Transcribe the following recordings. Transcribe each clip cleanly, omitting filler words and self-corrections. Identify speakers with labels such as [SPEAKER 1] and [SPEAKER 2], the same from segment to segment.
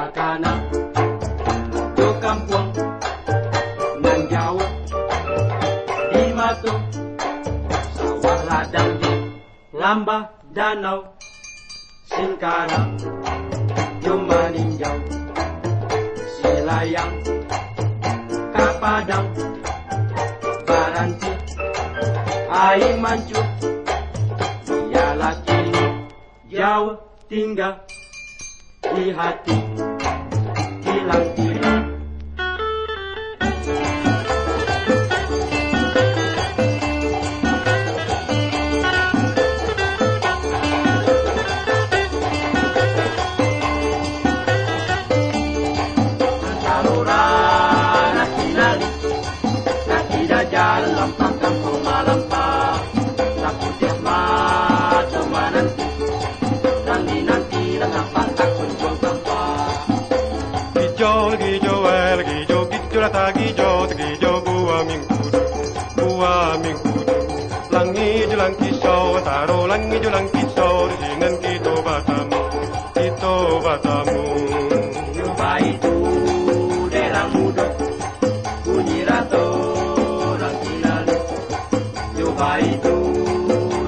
[SPEAKER 1] Takana do kampung nan Jawa di Matu sawah ladang di lambah danau Singkara yo meninjau Silayang Kapadang Baranti Air Mancur Biarlah kini Jawa tinggal di hati tilang-tilang. Saluran kinali kaki dajal lampang kampung malampah takutnya mati menanti dan dinanti dengan pantak kunjung sampah.
[SPEAKER 2] Gijo gijo lata gijo buah minggu langi julang kisau taro langi julang kisau sinan kita batamu
[SPEAKER 1] Jumpa itu derang muda bunyi rato orang kinali. Jumpa itu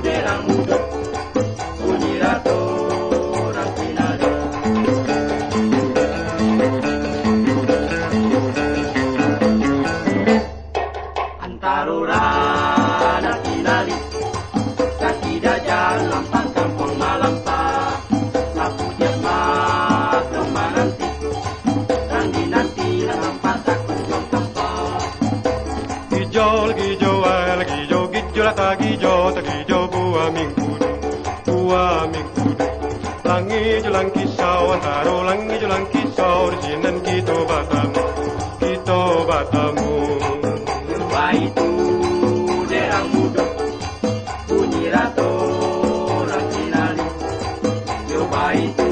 [SPEAKER 1] derang muda bunyi rato orang kinali. Antarurana kinali kaki dajal lampang kampung malampah lapu jamat kemananti dan dinanti dalam pantak kunjung tempat.
[SPEAKER 2] gijo lata gijo buah minggu langi julang kisau taro langi julang kisau sinan kita batamu
[SPEAKER 1] Jumpa itu derang muda bunyi rato orang kinali. Jumpa itu